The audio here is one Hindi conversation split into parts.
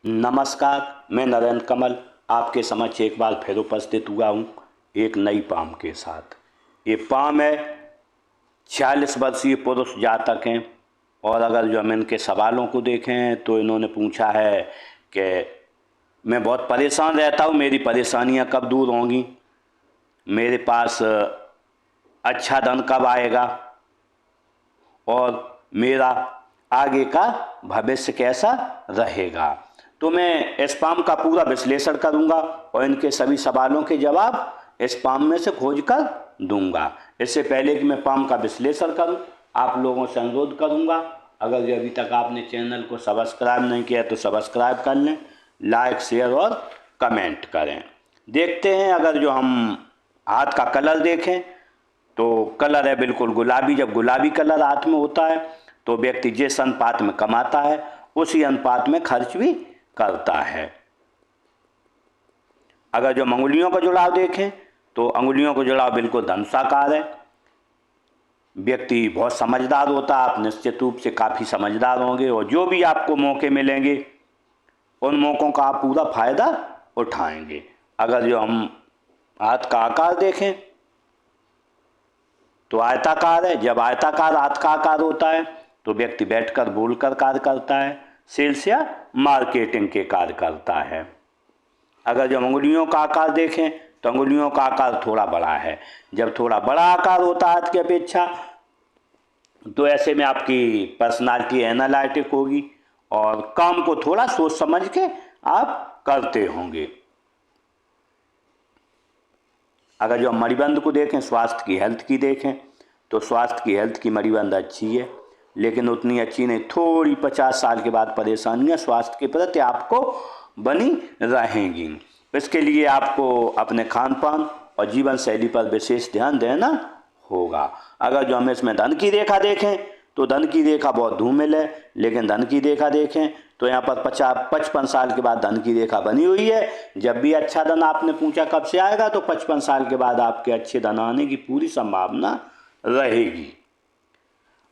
नमस्कार। मैं नरेंद्र कमल आपके समक्ष एक बार फिर उपस्थित हुआ हूँ एक नई पाम के साथ। ये पाम है 46 वर्षीय पुरुष जातक हैं और अगर जो हम इनके सवालों को देखें तो इन्होंने पूछा है कि मैं बहुत परेशान रहता हूँ, मेरी परेशानियाँ कब दूर होंगी, मेरे पास अच्छा धन कब आएगा और मेरा आगे का भविष्य कैसा रहेगा। तो मैं इस पाम का पूरा विश्लेषण करूंगा और इनके सभी सवालों के जवाब इस पाम में से खोज कर दूंगा। इससे पहले कि मैं पाम का विश्लेषण करूं, आप लोगों से अनुरोध करूंगा, अगर अभी तक आपने चैनल को सब्सक्राइब नहीं किया तो सब्सक्राइब कर लें, लाइक शेयर और कमेंट करें। देखते हैं, अगर जो हम हाथ का कलर देखें तो कलर है बिल्कुल गुलाबी। जब गुलाबी कलर हाथ में होता है तो व्यक्ति जिस अनुपात में कमाता है उसी अनुपात में खर्च भी करता है। अगर जो अंगुलियों का जुड़ाव देखें तो अंगुलियों का जुड़ाव बिल्कुल धनुषाकार है। व्यक्ति बहुत समझदार होता है, आप निश्चित रूप से काफ़ी समझदार होंगे और जो भी आपको मौके मिलेंगे उन मौक़ों का आप पूरा फायदा उठाएंगे। अगर जो हम हाथ का आकार देखें तो आयताकार है। जब आयताकार हाथ का आकार होता है तो व्यक्ति बैठकर बोलकर कार्य करता है, सेल्स या मार्केटिंग के कार्य करता है। अगर जब अंगुलियों का आकार देखें तो अंगुलियों का आकार थोड़ा बड़ा है। जब थोड़ा बड़ा आकार होता है हाथ की अपेक्षा तो ऐसे में आपकी पर्सनालिटी एनालिटिक होगी और काम को थोड़ा सोच समझ के आप करते होंगे। अगर जो हम मणिबंध को देखें, स्वास्थ्य की हेल्थ की देखें तो स्वास्थ्य की हेल्थ की मणिबंध अच्छी है, लेकिन उतनी अच्छी नहीं। थोड़ी 50 साल के बाद परेशानियां स्वास्थ्य के प्रति आपको बनी रहेंगी। इसके लिए आपको अपने खान पान और जीवन शैली पर विशेष ध्यान देना होगा। अगर जो हम इसमें धन की रेखा देखें तो धन की रेखा बहुत धूमिल है, लेकिन धन की रेखा देखें तो यहाँ पर 55 साल के बाद धन की रेखा बनी हुई है। जब भी अच्छा धन आपने पूछा कब से आएगा तो 55 साल के बाद आपके अच्छे धन आने की पूरी संभावना रहेगी।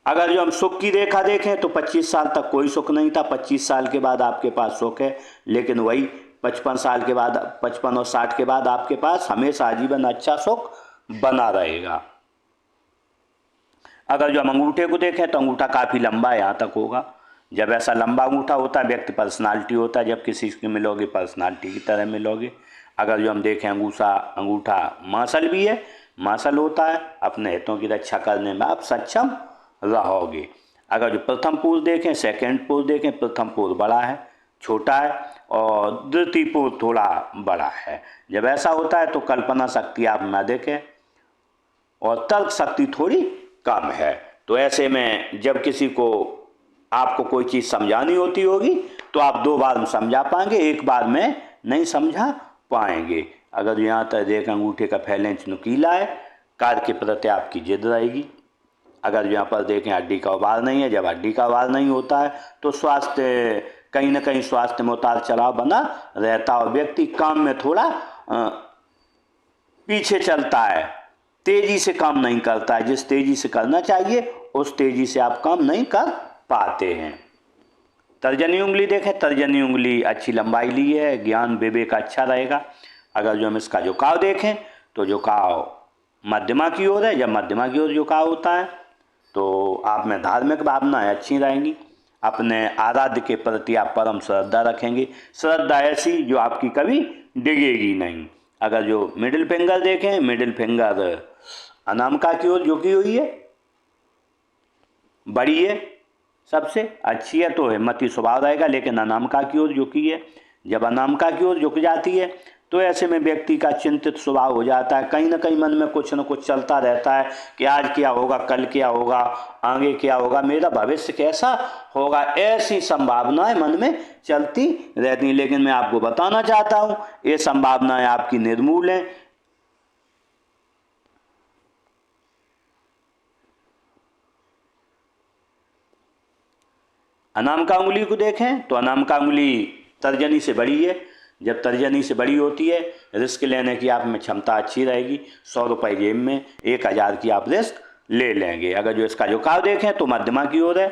अगर जो हम सुख की रेखा देखें तो 25 साल तक कोई सुख नहीं था, 25 साल के बाद आपके पास सुख है, लेकिन वही 55 साल के बाद 55 और 60 के बाद आपके पास हमेशा आजीवन अच्छा सुख बना रहेगा। अगर जो हम अंगूठे को देखें तो अंगूठा काफ़ी लंबा यहाँ तक होगा। जब ऐसा लंबा अंगूठा होता है व्यक्ति पर्सनालिटी होता है, जब किसी से मिलोगे पर्सनालिटी की तरह मिलोगे। अगर जो हम देखें अंगूठा मार्शल भी है, मार्शल होता है, अपने हितों की रक्षा करने में आप सक्षम रहोगे। अगर जो प्रथम पुरुष देखें, सेकंड पुरुष देखें, प्रथम पुरुष बड़ा है, छोटा है और द्वितीय पुरुष थोड़ा बड़ा है। जब ऐसा होता है तो कल्पना शक्ति आप में अधिक है और तर्क शक्ति थोड़ी कम है। तो ऐसे में जब किसी को आपको कोई चीज़ समझानी होती होगी तो आप 2 बार में समझा पाएंगे, 1 बार में नहीं समझा पाएंगे। अगर यहाँ तक देखें अंगूठे का फैलेंस नुकीला है, कार्य के प्रति आपकी जिद रहेगी। अगर यहाँ पर देखें हड्डी का उभार नहीं है, जब हड्डी का उभार नहीं होता है तो स्वास्थ्य कहीं ना कहीं स्वास्थ्य में उतार चढ़ाव बना रहता है और व्यक्ति काम में थोड़ा पीछे चलता है, तेजी से काम नहीं करता है। जिस तेजी से करना चाहिए उस तेजी से आप काम नहीं कर पाते हैं। तर्जनी उंगली देखें, तर्जनी उंगली अच्छी लंबाई ली है, ज्ञान विवेक अच्छा रहेगा। अगर जो हम इसका झुकाव देखें तो झुकाव मध्यमा की ओर है। जब मध्यमा की ओर झुकाव होता है तो आप में धार्मिक भावनाएं अच्छी रहेंगी, अपने आराध्य के प्रति आप परम श्रद्धा रखेंगे, श्रद्धा ऐसी जो आपकी कभी डिगेगी नहीं। अगर जो मिडिल फिंगर देखें, मिडिल फिंगर अनामिका की ओर झुकी हुई है, बड़ी है, सबसे अच्छी है तो हिम्मती स्वभाव रहेगा, लेकिन अनामिका की ओर झुकी है। जब अनामिका की ओर झुक जाती है तो ऐसे में व्यक्ति का चिंतित स्वभाव हो जाता है, कहीं ना कहीं मन में कुछ न कुछ चलता रहता है कि आज क्या होगा, कल क्या होगा, आगे क्या होगा, मेरा भविष्य कैसा होगा, ऐसी संभावनाएं मन में चलती रहती हैं। लेकिन मैं आपको बताना चाहता हूं ये संभावनाएं आपकी निर्मूल हैं। अनामिका उंगली को देखें तो अनामिका उंगली तर्जनी से बड़ी है। जब तर्जनी से बड़ी होती है रिस्क लेने की आप में क्षमता अच्छी रहेगी। 100 रुपये जेब में 1000 की आप रिस्क ले लेंगे। अगर जो इसका झुकाव देखें तो मध्यमा की ओर है।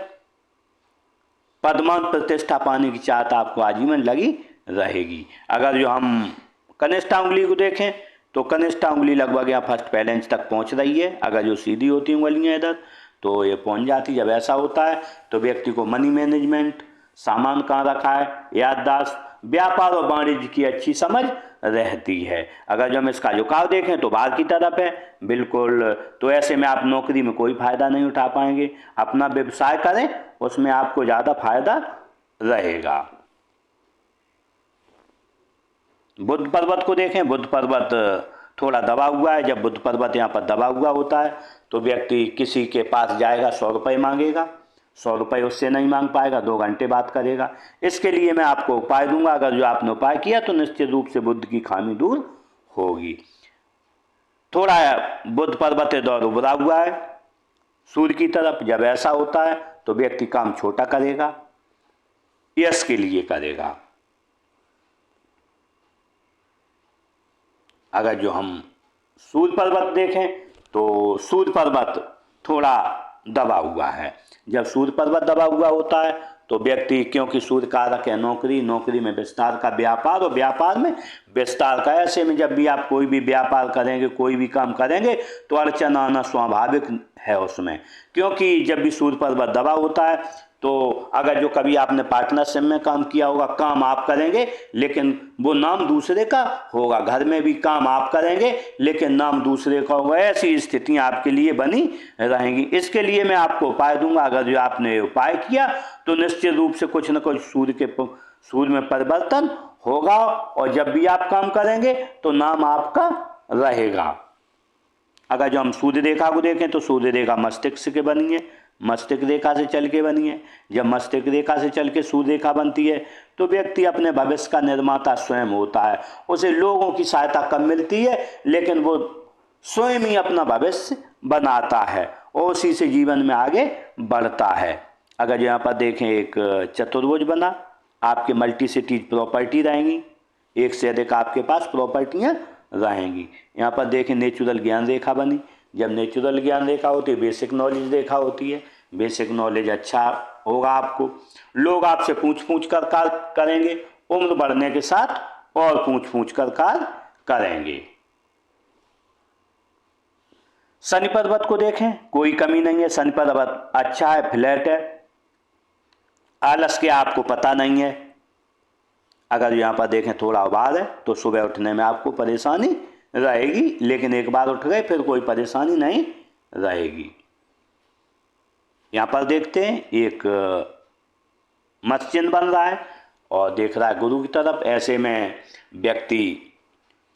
पदमान प्रतिष्ठा पाने की चाहत आपको आजीवन लगी रहेगी। अगर जो हम कनिष्ठा उंगली को देखें तो कनिष्ठा उंगली लगभग यहाँ फर्स्ट पहले इंच तक पहुँच रही है। अगर जो सीधी होती उंगलियाँ इधर तो ये पहुँच जाती। जब ऐसा होता है तो व्यक्ति को मनी मैनेजमेंट, सामान कहाँ रखा है, याददाश्त, व्यापार और वाणिज्य की अच्छी समझ रहती है। अगर जो हम इसका झुकाव देखें तो बाहर की तरफ है बिल्कुल, तो ऐसे में आप नौकरी में कोई फायदा नहीं उठा पाएंगे। अपना व्यवसाय करें उसमें आपको ज़्यादा फायदा रहेगा। बुध पर्वत को देखें, बुध पर्वत थोड़ा दबा हुआ है। जब बुध पर्वत यहाँ पर दबा हुआ होता है तो व्यक्ति किसी के पास जाएगा 100 रुपये मांगेगा, 100 रुपये उससे नहीं मांग पाएगा, 2 घंटे बात करेगा। इसके लिए मैं आपको उपाय दूंगा। अगर जो आपने उपाय किया तो निश्चित रूप से बुध की खामी दूर होगी। थोड़ा बुध पर्वत दौर उभरा हुआ है सूर्य की तरफ। जब ऐसा होता है तो व्यक्ति काम छोटा करेगा, यश के लिए करेगा। अगर जो हम सूर्य पर्वत देखें तो सूर्य पर्वत थोड़ा दबा हुआ है। जब सूर्य पर्वत दबा हुआ होता है तो व्यक्ति, क्योंकि सूर्य कारक है नौकरी, नौकरी में विस्तार का, व्यापार और व्यापार में विस्तार का। ऐसे में जब भी आप कोई भी व्यापार करेंगे, कोई भी काम करेंगे तो अड़चन आना स्वाभाविक है उसमें, क्योंकि जब भी सूर्य पर्वत दबा होता है तो अगर जो कभी आपने पार्टनरशिप में काम किया होगा, काम आप करेंगे लेकिन वो नाम दूसरे का होगा। घर में भी काम आप करेंगे लेकिन नाम दूसरे का होगा। ऐसी स्थितियां आपके लिए बनी रहेंगी। इसके लिए मैं आपको उपाय दूंगा। अगर जो आपने उपाय किया तो निश्चित रूप से कुछ न कुछ सूर्य में परिवर्तन होगा और जब भी आप काम करेंगे तो नाम आपका रहेगा। अगर जो हम सूर्य रेखा को देखें तो सूर्य रेखा मस्तिष्क के बनी है, मस्तिष्क रेखा से चल के बनी है। जब मस्तिष्क रेखा से चल के सूर्य रेखा बनती है तो व्यक्ति अपने भविष्य का निर्माता स्वयं होता है। उसे लोगों की सहायता कम मिलती है लेकिन वो स्वयं ही अपना भविष्य बनाता है और उसी से जीवन में आगे बढ़ता है। अगर यहाँ पर देखें एक चतुर्भुज बना, आपके मल्टी सिटीज प्रॉपर्टी रहेंगी, एक से अधिक आपके पास प्रॉपर्टियाँ रहेंगी। यहाँ पर देखें नेचुरल ज्ञान रेखा बनी। जब नेचुरल ज्ञान रेखा होती है, बेसिक नॉलेज रेखा होती है, बेसिक नॉलेज अच्छा होगा आपको। लोग आपसे पूछ कर कार्य करेंगे, उम्र बढ़ने के साथ और पूछ कर कार्य करेंगे। शनि पर्वत को देखें, कोई कमी नहीं है। शनि पर्वत अच्छा है, फ्लैट है, आलस के आपको पता नहीं है। अगर यहाँ पर देखें थोड़ा उबार है तो सुबह उठने में आपको परेशानी रहेगी, लेकिन एक बार उठ गए फिर कोई परेशानी नहीं रहेगी। यहाँ पर देखते हैं एक मत्स्य बन रहा है और देख रहा है गुरु की तरफ। ऐसे में व्यक्ति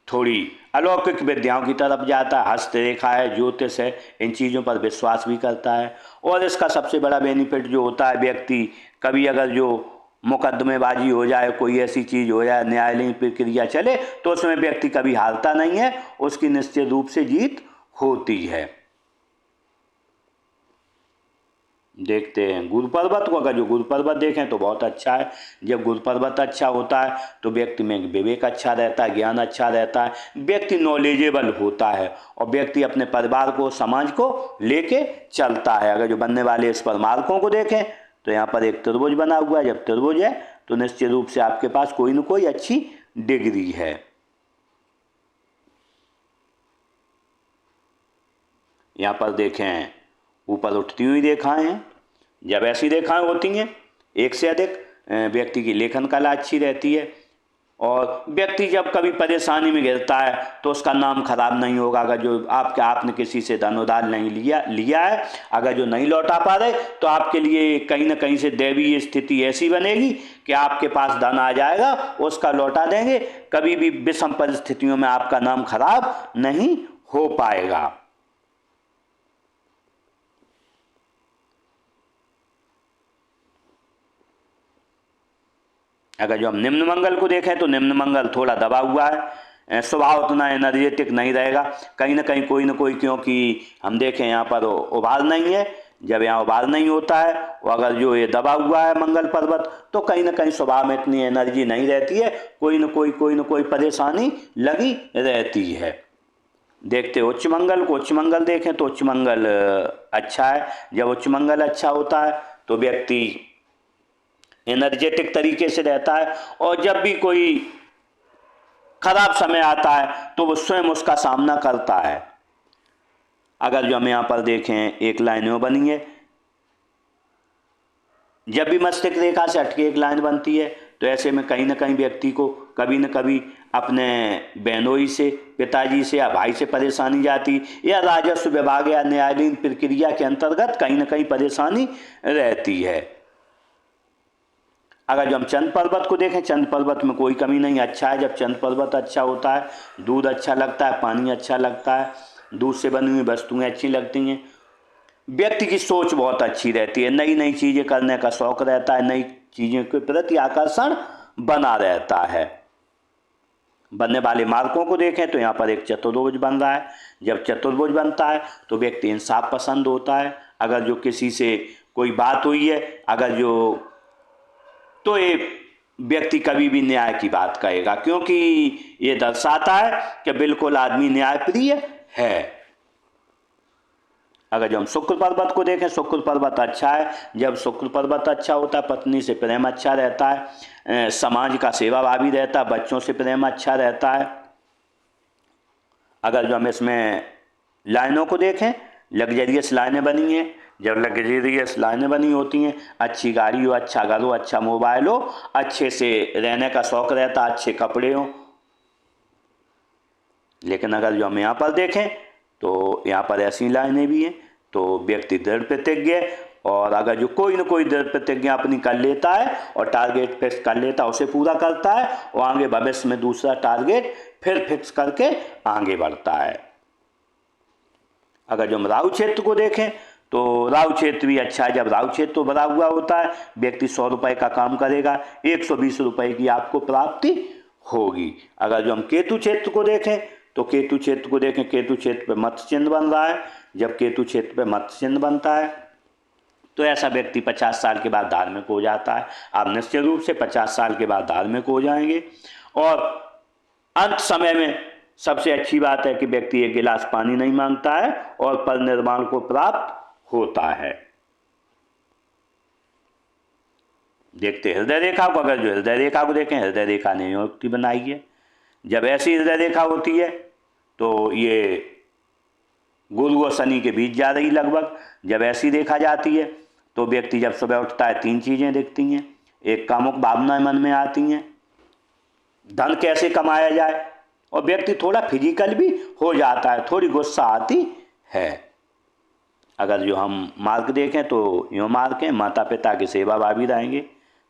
थोड़ी अलौकिक विद्याओं की तरफ जाता है। हस्तरेखा है, ज्योतिष है, इन चीज़ों पर विश्वास भी करता है। और इसका सबसे बड़ा बेनिफिट जो होता है, व्यक्ति कभी अगर जो मुकदमेबाजी हो जाए, कोई ऐसी चीज़ हो जाए, न्यायालयीन प्रक्रिया चले, तो उसमें व्यक्ति कभी हारता नहीं है, उसकी निश्चित रूप से जीत होती है। देखते हैं गुरु पर्वत को। अगर जो गुरु पर्वत देखें तो बहुत अच्छा है। जब गुरु पर्वत अच्छा होता है तो व्यक्ति में विवेक अच्छा रहता है, ज्ञान अच्छा रहता है, व्यक्ति नॉलेजेबल होता है और व्यक्ति अपने परिवार को, समाज को लेके चलता है। अगर जो बनने वाले इस पर मार्कों को देखें तो यहाँ पर एक त्रिभुज बना हुआ है। जब त्रिभुज है तो निश्चित रूप से आपके पास कोई न कोई अच्छी डिग्री है। यहाँ पर देखें ऊपर उठती हुई रेखाएं हैं। जब ऐसी रेखाएं होती हैं एक से अधिक, व्यक्ति की लेखन कला अच्छी रहती है और व्यक्ति जब कभी परेशानी में गिरता है तो उसका नाम खराब नहीं होगा। अगर जो आपने किसी से धन उधार नहीं लिया है, अगर जो नहीं लौटा पा रहे तो आपके लिए कहीं ना कहीं से दैवीय स्थिति ऐसी बनेगी कि आपके पास धन आ जाएगा, उसका लौटा देंगे। कभी भी विषम परिस्थितियों में आपका नाम खराब नहीं हो पाएगा। अगर जो हम निम्न मंगल को देखें तो निम्न मंगल थोड़ा दबा हुआ है, स्वभाव उतना एनर्जेटिक नहीं रहेगा। कहीं ना कहीं कोई ना कोई, क्योंकि हम देखें यहाँ पर उभार नहीं है। जब यहाँ उभार नहीं होता है और अगर जो ये दबा हुआ है मंगल पर्वत, तो कहीं ना कहीं स्वभाव में इतनी एनर्जी नहीं रहती है, कोई ना कोई परेशानी लगी रहती है। देखते उच्च मंगल को। उच्च मंगल देखें तो उच्च मंगल अच्छा है। जब उच्च मंगल अच्छा होता है तो व्यक्ति एनर्जेटिक तरीके से रहता है, और जब भी कोई खराब समय आता है तो वो स्वयं उसका सामना करता है। अगर जो हम यहाँ पर देखें एक लाइन में बनी है, जब भी मस्तिष्क रेखा से हटके एक लाइन बनती है तो ऐसे में कहीं ना कहीं व्यक्ति को कभी न कभी अपने बहनोई से, पिताजी से या भाई से परेशानी जाती, या राजस्व विभाग या न्यायालयीन प्रक्रिया के अंतर्गत कहीं ना कहीं परेशानी रहती है। अगर जो हम चंद्र पर्वत को देखें, चंद्र पर्वत में कोई कमी नहीं, अच्छा है। जब चंद्र पर्वत अच्छा होता है, दूध अच्छा लगता है, पानी अच्छा लगता है, दूध से बनी हुई वस्तुएं अच्छी लगती हैं, व्यक्ति की सोच बहुत अच्छी रहती है, नई नई चीज़ें करने का शौक रहता है, नई चीज़ों के प्रति आकर्षण बना रहता है। बनने वाले मार्कों को देखें तो यहाँ पर एक चतुर्भुज बन रहा है। जब चतुर्भुज बनता है तो व्यक्ति इंसाफ पसंद होता है। अगर जो किसी से कोई बात हुई है, अगर जो, तो ये व्यक्ति कभी भी न्याय की बात कहेगा, क्योंकि ये दर्शाता है कि बिल्कुल आदमी न्यायप्रिय है। अगर जो हम शुक्र पर्वत को देखें, शुक्र पर्वत अच्छा है। जब शुक्र पर्वत अच्छा होता है, पत्नी से प्रेम अच्छा रहता है, समाज का सेवाभावी रहता है, बच्चों से प्रेम अच्छा रहता है। अगर जो हम इसमें लाइनों को देखें, लग्जरियस लाइनें बनी हैं। जब लग्जरियस लाइनें बनी होती हैं, अच्छी गाड़ी हो, अच्छा घर हो, अच्छा मोबाइल हो, अच्छे से रहने का शौक रहता है, अच्छे कपड़े हो। लेकिन अगर जो हम यहाँ पर देखें तो यहाँ पर ऐसी लाइनें भी हैं, तो व्यक्ति दृढ़ प्रतिज्ञ, और अगर जो कोई ना कोई दृढ़ प्रतिज्ञा अपनी कर लेता है और टारगेट फिक्स कर लेता है, उसे पूरा करता है और आगे भविष्य में दूसरा टारगेट फिर फिक्स करके आगे बढ़ता है। अगर जो हम राहु क्षेत्र को देखें तो राहु क्षेत्र भी अच्छा है। जब राहु क्षेत्र तो बना हुआ होता है, व्यक्ति 100 रुपये का काम करेगा, 120 रुपये की आपको प्राप्ति होगी। अगर जो हम केतु क्षेत्र को देखें तो केतु क्षेत्र को देखें, केतु क्षेत्र पे मत्स्य चिन्ह बन रहा है। जब केतु क्षेत्र पे मत्स्य चिन्ह बनता है तो ऐसा व्यक्ति 50 साल के बाद धार्मिक हो जाता है। आप निश्चित रूप से 50 साल के बाद धार्मिक हो जाएंगे। और अंत समय में सबसे अच्छी बात है कि व्यक्ति एक गिलास पानी नहीं मांगता है और परिनिर्वाण को प्राप्त होता है। देखते हृदय रेखा को। अगर जो हृदय रेखा को देखें, हृदय रेखा ने युक्ति बनाई है। जब ऐसी हृदय रेखा होती है तो ये गुरु और शनि के बीच जा रही लगभग। जब ऐसी देखा जाती है तो व्यक्ति जब सुबह उठता है 3 चीज़ें दिखती हैं। एक, कामुक भावनाएं मन में आती हैं, धन कैसे कमाया जाए, और व्यक्ति थोड़ा फिजिकल भी हो जाता है, थोड़ी गुस्सा आती है। अगर जो हम मार्क देखें तो यूँ मार्क है, माता पिता की सेवा भावी रहेंगे।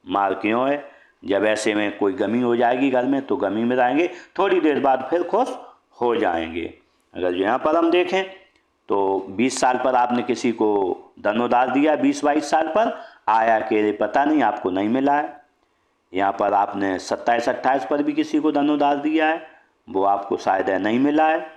मार्क यूँ है, जब ऐसे में कोई गमी हो जाएगी घर में तो गमी में रहेंगे, थोड़ी देर बाद फिर खुश हो जाएंगे। अगर जो यहाँ पर हम देखें तो 20 साल पर आपने किसी को धनोदार दिया, 20-22 साल पर आया कि पता नहीं आपको नहीं मिला है। यहाँ पर आपने 27-28 पर भी किसी को धनोदार दिया है, वो आपको शायद नहीं मिला है।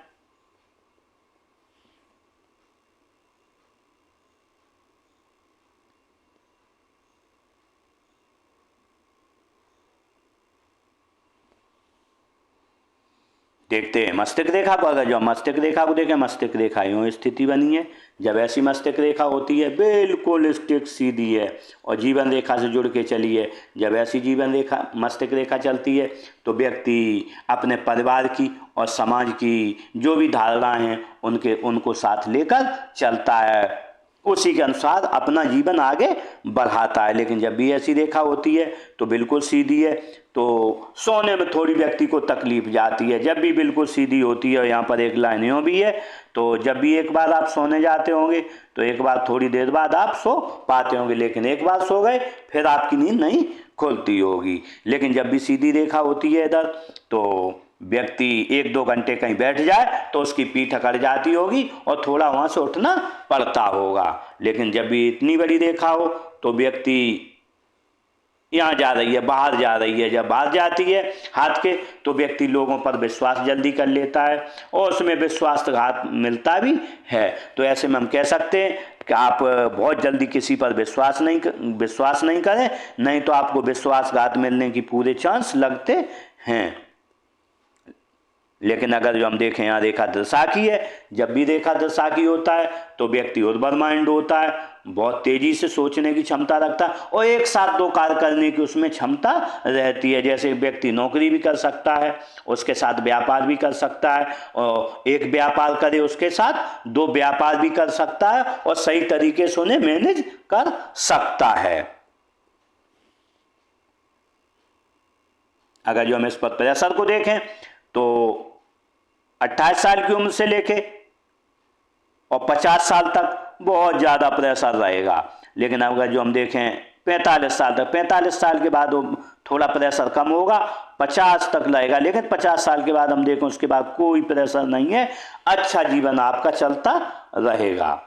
देखते हैं मस्तिष्क रेखा को। अगर जो मस्तिष्क रेखा को देखें, मस्तिष्क रेखा यूँ स्थिति बनी है। जब ऐसी मस्तिष्क रेखा होती है बिल्कुल स्ट्रिक्ट सीधी है और जीवन रेखा से जुड़ के चली है। जब ऐसी जीवन रेखा मस्तिष्क रेखा चलती है तो व्यक्ति अपने परिवार की और समाज की जो भी धारणाएं हैं उनको साथ लेकर चलता है, उसी के अनुसार अपना जीवन आगे बढ़ाता है। लेकिन जब भी ऐसी रेखा होती है तो बिल्कुल सीधी है, तो सोने में थोड़ी व्यक्ति को तकलीफ जाती है। जब भी बिल्कुल सीधी होती है, और यहाँ पर एक लाइन यूँ भी है, तो जब भी एक बार आप सोने जाते होंगे तो एक बार थोड़ी देर बाद आप सो पाते होंगे, लेकिन एक बार सो गए फिर आपकी नींद नहीं खुलती होगी। लेकिन जब भी सीधी रेखा होती है इधर, तो व्यक्ति 1-2 घंटे कहीं बैठ जाए तो उसकी पीठ अकड़ जाती होगी और थोड़ा वहाँ से उठना पड़ता होगा। लेकिन जब भी इतनी बड़ी रेखा हो तो व्यक्ति यहाँ जा रही है, बाहर जा रही है, जब बाहर जाती है हाथ के, तो व्यक्ति लोगों पर विश्वास जल्दी कर लेता है और उसमें विश्वासघात मिलता भी है। तो ऐसे में हम कह सकते हैं कि आप बहुत जल्दी किसी पर विश्वास नहीं करें, नहीं तो आपको विश्वासघात मिलने की पूरे चांस लगते हैं। लेकिन अगर जो हम देखें यहाँ रेखा दृशाकी है, जब भी रेखा दृशाकी होता है तो व्यक्ति उर्वर माइंड होता है, बहुत तेजी से सोचने की क्षमता रखता है और एक साथ दो कार्य करने की उसमें क्षमता रहती है। जैसे व्यक्ति नौकरी भी कर सकता है, उसके साथ व्यापार भी कर सकता है, और एक व्यापार करे उसके साथ दो व्यापार भी कर सकता है और सही तरीके से उन्हें मैनेज कर सकता है। अगर जो हम इस पर प्रेशर को देखें तो 28 साल की उम्र से लेके और 50 साल तक बहुत ज़्यादा प्रेशर रहेगा। लेकिन अगर जो हम देखें 45 साल तक, 45 साल के बाद थोड़ा प्रेशर कम होगा, 50 तक रहेगा। लेकिन 50 साल के बाद हम देखें उसके बाद कोई प्रेशर नहीं है, अच्छा जीवन आपका चलता रहेगा।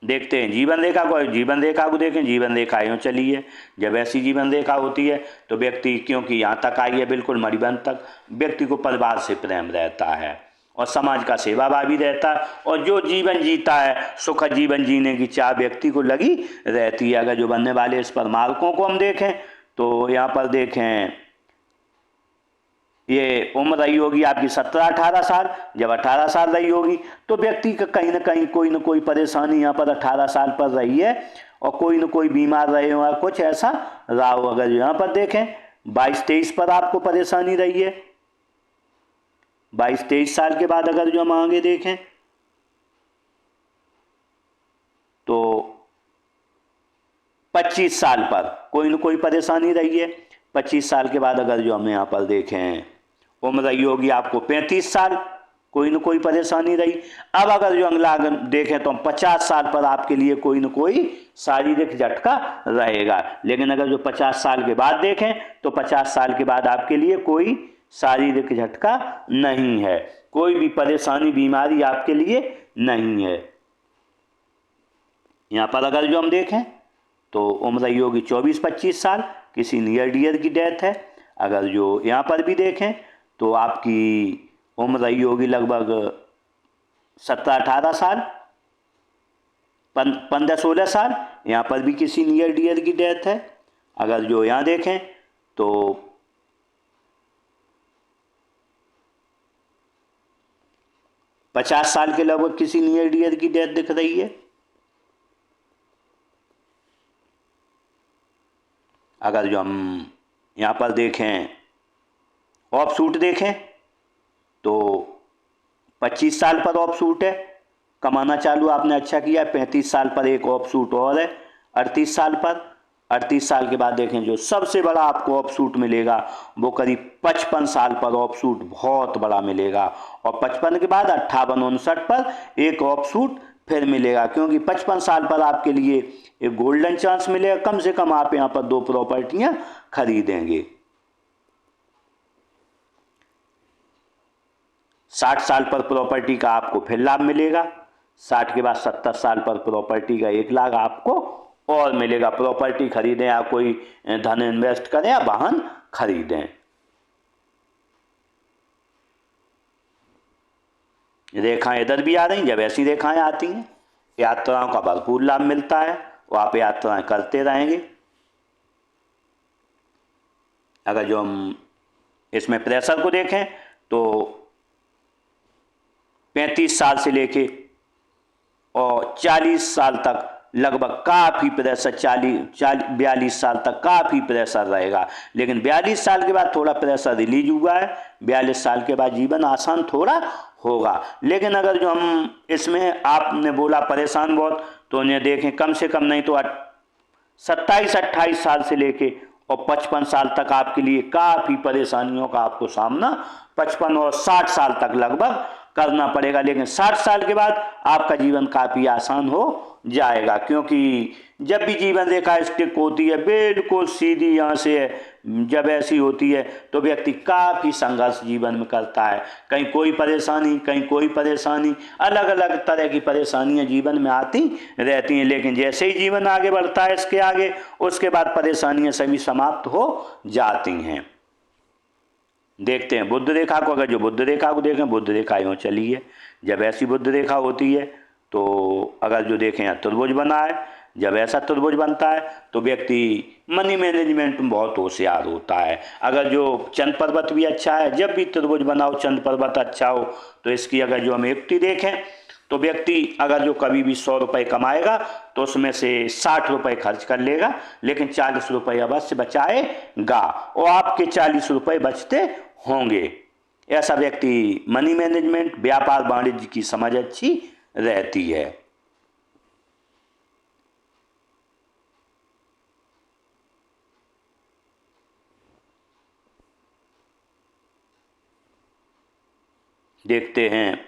देखते हैं जीवन रेखा को। जीवन रेखा को देखें, जीवन रेखा यूँ चली है। जब ऐसी जीवन रेखा होती है तो व्यक्ति, क्योंकि यहाँ तक आई है बिल्कुल मणिबंध तक, व्यक्ति को परिवार से प्रेम रहता है और समाज का सेवाभावी रहता है और जो जीवन जीता है सुखद जीवन जीने की चाह व्यक्ति को लगी रहती है। अगर जो बनने वाले इस पर मार्कों को हम देखें तो यहाँ पर देखें ये उम्र रही होगी आपकी 17-18 साल। जब 18 साल रही होगी तो व्यक्ति का कहीं ना कहीं कोई ना कोई परेशानी यहाँ पर 18 साल पर रही है और कोई ना कोई बीमार रहे हो, कुछ ऐसा रहा हो। अगर यहाँ पर देखें 22-23 पर आपको परेशानी रही है, 22-23 साल के बाद अगर जो हम आगे देखें तो 25 साल पर कोई ना कोई परेशानी रही है। 25 साल के बाद अगर जो हम यहाँ पर देखें उम्र रही होगी आपको 35 साल, कोई ना कोई परेशानी रही। अब अगर जो अगला देखें तो हम 50 साल पर आपके लिए कोई ना कोई शारीरिक झटका रहेगा। लेकिन अगर जो 50 साल के बाद देखें तो 50 साल के बाद आपके लिए कोई शारीरिक झटका नहीं है, कोई भी परेशानी बीमारी आपके लिए नहीं है। यहाँ पर अगर जो हम देखें तो उम्र रही होगी 24-25 साल, किसी नियर डियर की डेथ है। अगर जो यहाँ पर भी देखें तो आपकी उम्र रही होगी लगभग 17-18 साल, 15-16 साल, यहाँ पर भी किसी नियर डियर की डेथ है। अगर जो यहाँ देखें तो 50 साल के लगभग किसी नियर डियर की डेथ दिख रही है। अगर जो हम यहाँ पर देखें ऑफ सूट देखें तो 25 साल पर ऑफ सूट है, कमाना चालू आपने अच्छा किया। 35 साल पर एक ऑफ सूट और है 38 साल पर। 38 साल के बाद देखें जो सबसे बड़ा आपको ऑफ सूट मिलेगा वो करीब 55 साल पर ऑफ सूट बहुत बड़ा मिलेगा और 55 के बाद 58-59 पर एक ऑफ सूट फिर मिलेगा, क्योंकि 55 साल पर आपके लिए एक गोल्डन चांस मिलेगा। कम से कम आप यहाँ पर 2 प्रॉपर्टियाँ खरीदेंगे। 60 साल पर प्रॉपर्टी का आपको फिर लाभ मिलेगा। 60 के बाद 70 साल पर प्रॉपर्टी का 1 लाख आपको और मिलेगा। प्रॉपर्टी खरीदें या कोई धन इन्वेस्ट करें या वाहन खरीदें। रेखाएं इधर भी आ रही, जब ऐसी रेखाएं आती हैं यात्राओं का भरपूर लाभ मिलता है और आप यात्राएं करते रहेंगे। अगर जो हम इसमें प्रेशर को देखें तो 35 साल से लेके और 40 साल तक लगभग काफ़ी प्रेशर, 42 साल तक काफ़ी प्रेशर रहेगा। लेकिन 42 साल के बाद थोड़ा प्रेशर रिलीज हुआ है। 42 साल के बाद जीवन आसान थोड़ा होगा। लेकिन अगर जो हम इसमें आपने बोला परेशान बहुत, तो उन्हें देखें कम से कम नहीं तो 27-28 साल से लेके और 55 साल तक आपके लिए काफ़ी परेशानियों का आपको सामना 55 और 60 साल तक लगभग करना पड़ेगा। लेकिन 60 साल के बाद आपका जीवन काफ़ी आसान हो जाएगा, क्योंकि जब भी जीवन रेखा स्टिक होती है बिल्कुल सीधी यहाँ से जब ऐसी होती है तो व्यक्ति काफ़ी संघर्ष जीवन में करता है। कहीं कोई परेशानी, कहीं कोई परेशानी, अलग अलग तरह की परेशानियाँ जीवन में आती रहती हैं। लेकिन जैसे ही जीवन आगे बढ़ता है इसके आगे, उसके बाद परेशानियाँ सभी समाप्त हो जाती हैं। देखते हैं बुध रेखा को। अगर जो बुध रेखा को देखें, बुध रेखा यूँ चली है। जब ऐसी बुध रेखा होती है तो अगर जो देखें यहाँ त्रिभुज बना है, जब ऐसा त्रिभुज बनता है तो व्यक्ति मनी मैनेजमेंट में बहुत होशियार होता है। अगर जो चंद्र पर्वत भी अच्छा है, जब भी त्रिभुज बना हो, चंद्र पर्वत अच्छा हो, तो इसकी अगर जो हम युक्ति देखें तो व्यक्ति अगर जो कभी भी 100 रुपये कमाएगा तो उसमें से 60 रुपये खर्च कर लेगा, लेकिन 40 रुपये अवश्य बचाएगा और आपके 40 रुपये बचते होंगे। ऐसा व्यक्ति मनी मैनेजमेंट, व्यापार वाणिज्य की समझ अच्छी रहती है। देखते हैं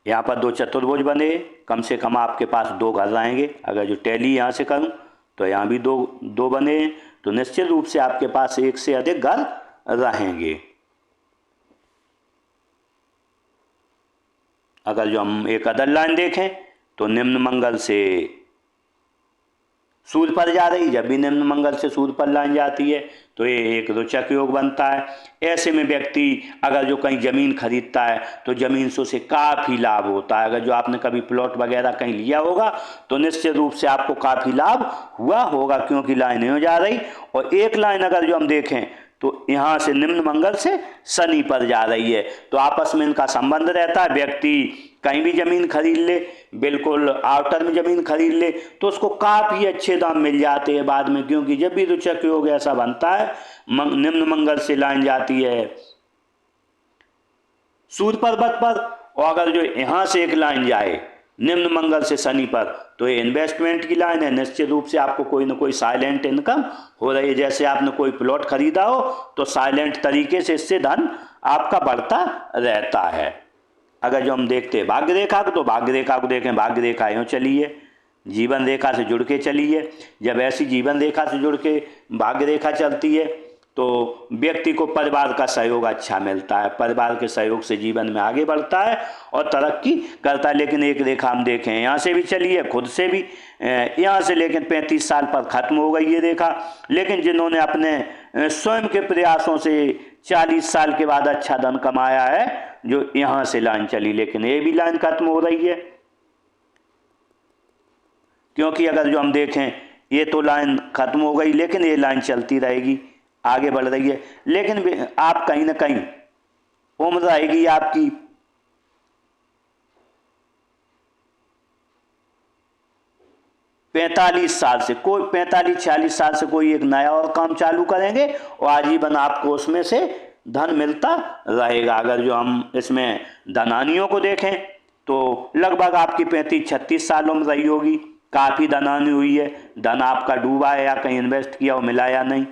यहाँ पर 2 चतुर्भुज बने, कम से कम आपके पास 2 घर रहेंगे। अगर जो टैली यहाँ से करूँ तो यहाँ भी दो बने, तो निश्चित रूप से आपके पास 1 से अधिक घर रहेंगे। अगर जो हम एक अदर लाइन देखें तो निम्न मंगल से सूर्य पर जा रही, जब भी निम्न मंगल से सूर्य पर लाइन जाती है तो ये एक रोचक योग बनता है। ऐसे में व्यक्ति अगर जो कहीं ज़मीन खरीदता है तो ज़मीन से उसे काफ़ी लाभ होता है। अगर जो आपने कभी प्लॉट वगैरह कहीं लिया होगा तो निश्चित रूप से आपको काफ़ी लाभ हुआ होगा, क्योंकि लाइन हो जा रही। और एक लाइन अगर जो हम देखें तो यहाँ से निम्न मंगल से शनि पर जा रही है, तो आपस में इनका संबंध रहता है। व्यक्ति कहीं भी ज़मीन खरीद ले, बिल्कुल आउटर में ज़मीन खरीद ले, तो उसको काफ़ी अच्छे दाम मिल जाते हैं बाद में, क्योंकि जब भी रोचक योग ऐसा बनता है, निम्न मंगल से लाइन जाती है सूर्य पर्वत पर, और अगर जो यहाँ से एक लाइन जाए निम्न मंगल से शनि पर, तो ये इन्वेस्टमेंट की लाइन है। निश्चित रूप से आपको कोई ना कोई साइलेंट इनकम हो रही है। जैसे आपने कोई प्लॉट खरीदा हो तो साइलेंट तरीके से इससे धन आपका बढ़ता रहता है। अगर जो हम देखते हैं भाग्य रेखा को, तो भाग्य रेखा को देखें, भाग्य रेखा यूँ चली है, जीवन रेखा से जुड़ के चली है। जब ऐसी जीवन रेखा से जुड़ के भाग्य रेखा चलती है तो व्यक्ति को परिवार का सहयोग अच्छा मिलता है, परिवार के सहयोग से जीवन में आगे बढ़ता है और तरक्की करता है। लेकिन एक रेखा हम देखें यहाँ से भी चली है, खुद से भी यहाँ से, लेकिन 35 साल पर खत्म हो गई ये रेखा। लेकिन जिन्होंने अपने स्वयं के प्रयासों से 40 साल के बाद अच्छा धन कमाया है, जो यहाँ से लाइन चली, लेकिन ये भी लाइन खत्म हो रही है। क्योंकि अगर जो हम देखें ये तो लाइन खत्म हो गई, लेकिन ये लाइन चलती रहेगी, आगे बढ़ रही है। लेकिन आप कहीं ना कहीं उम्र रहेगी आपकी 45 साल से, कोई 45-46 साल से कोई एक नया और काम चालू करेंगे और आजीवन आपको उसमें से धन मिलता रहेगा। अगर जो हम इसमें धनानियों को देखें तो लगभग आपकी 35-36 साल उम्र रही होगी, काफ़ी धनानी हुई है, धन आपका डूबा है या कहीं इन्वेस्ट किया हो, मिला या नहीं।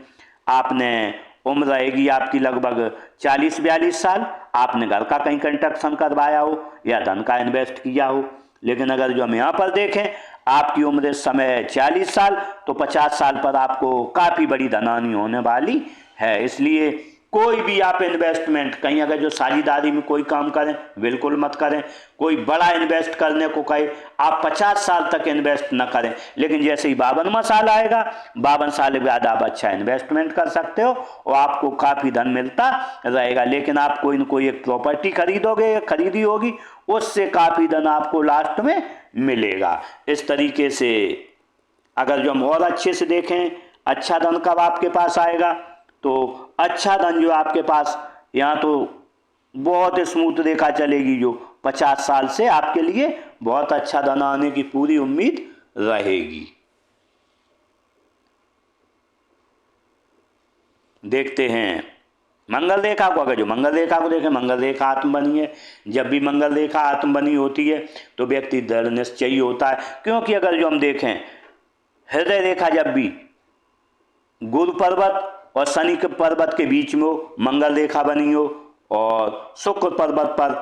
आपने उम्र रहेगी आपकी लगभग 40-42 साल, आपने घर का कहीं कंस्ट्रक्शन करवाया हो या धन का इन्वेस्ट किया हो। लेकिन अगर जो हम यहाँ पर देखें आपकी उम्र इस समय 40 साल, तो 50 साल पर आपको काफ़ी बड़ी धनानी होने वाली है। इसलिए कोई भी आप इन्वेस्टमेंट कहीं अगर जो साझेदारी में कोई काम करें बिल्कुल मत करें। कोई बड़ा इन्वेस्ट करने को कहे आप 50 साल तक इन्वेस्ट न करें, लेकिन जैसे ही 52वां साल आएगा, 52 साल के बाद आप अच्छा इन्वेस्टमेंट कर सकते हो और आपको काफ़ी धन मिलता रहेगा। लेकिन आप कोई न कोई एक प्रॉपर्टी खरीदोगे या खरीदी होगी, उससे काफ़ी धन आपको लास्ट में मिलेगा। इस तरीके से अगर जो हम और अच्छे से देखें अच्छा धन कब आपके पास आएगा, तो अच्छा धन जो आपके पास यहाँ तो बहुत स्मूथ रेखा चलेगी, जो 50 साल से आपके लिए बहुत अच्छा धन आने की पूरी उम्मीद रहेगी। देखते हैं मंगल रेखा को। अगर जो मंगल रेखा को देखें, मंगल रेखा आत्म बनी है। जब भी मंगल रेखा आत्म बनी होती है तो व्यक्ति दृढ़ निश्चयी होता है, क्योंकि अगर जो हम देखें हृदय रेखा जब भी गुरु पर्वत और शनि के पर्वत के बीच में हो, मंगल रेखा बनी हो और शुक्र पर्वत पर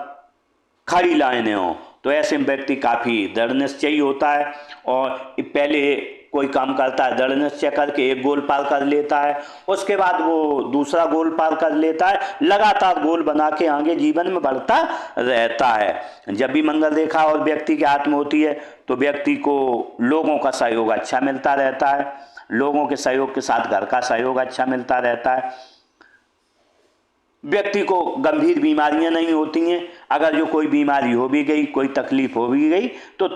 खड़ी लाइनें हो, तो ऐसे में व्यक्ति काफ़ी दृढ़ निश्चयी होता है और पहले कोई काम करता है, दृढ़ निश्चय करके एक गोल पार कर लेता है, उसके बाद वो दूसरा गोल पार कर लेता है, लगातार गोल बना के आगे जीवन में बढ़ता रहता है। जब भी मंगल रेखा और व्यक्ति की आत्म होती है तो व्यक्ति को लोगों का सहयोग अच्छा मिलता रहता है, लोगों के सहयोग के साथ घर का सहयोग अच्छा मिलता रहता है। व्यक्ति को गंभीर बीमारियां नहीं होती हैं। अगर जो कोई बीमारी हो भी गई, कोई तकलीफ हो भी गई, तो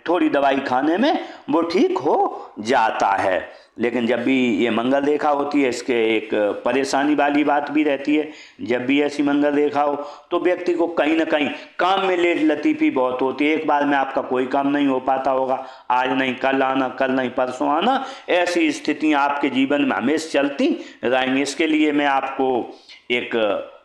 थोड़ी दवाई खाने में वो ठीक हो जाता है। लेकिन जब भी ये मंगल रेखा होती है, इसके एक परेशानी वाली बात भी रहती है। जब भी ऐसी मंगल रेखा हो तो व्यक्ति को कहीं ना कहीं काम में लेट लतीफ़ी बहुत होती है। एक बार में आपका कोई काम नहीं हो पाता होगा, आज नहीं कल आना, कल नहीं परसों आना, ऐसी स्थितियां आपके जीवन में हमेशा चलती रहेंगी। इसके लिए मैं आपको एक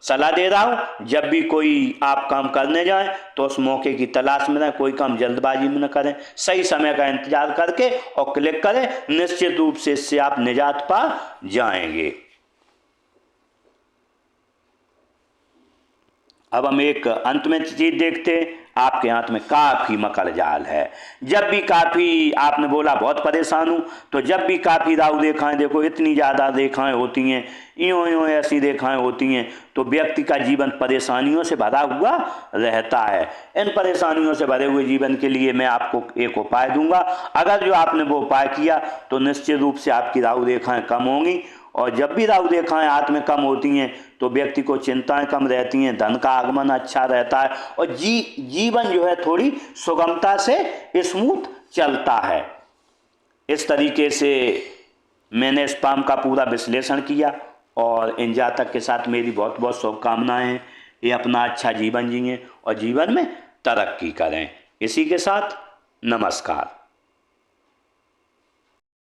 सलाह दे रहा हूँ, जब भी कोई आप काम करने जाएं तो उस मौके की तलाश में रहें, कोई काम जल्दबाजी में न करें, सही समय का इंतजार करके और क्लिक करें, निश्चित रूप से इससे आप निजात पा जाएंगे। अब हम एक अंत में चीज देखते हैं, आपके हाथ में काफी मकर जाल है। जब भी काफी, आपने बोला बहुत परेशान हूं, तो जब भी काफी राहु रेखाएं, देखो इतनी ज्यादा रेखाएं होती हैं, यूं ऐसी रेखाएं होती हैं, तो व्यक्ति का जीवन परेशानियों से भरा हुआ रहता है। इन परेशानियों से भरे हुए जीवन के लिए मैं आपको एक उपाय दूंगा। अगर जो आपने वो उपाय किया तो निश्चित रूप से आपकी राहु रेखाएं कम होंगी। और जब भी राहु रेखाएं हाथ में कम होती हैं तो व्यक्ति को चिंताएं कम रहती हैं, धन का आगमन अच्छा रहता है और जीवन जो है थोड़ी सुगमता से स्मूथ चलता है। इस तरीके से मैंने स्पाम का पूरा विश्लेषण किया और इन जातक के साथ मेरी बहुत बहुत शुभकामनाएं हैं। ये अपना अच्छा जीवन जिएं और जीवन में तरक्की करें। इसी के साथ नमस्कार।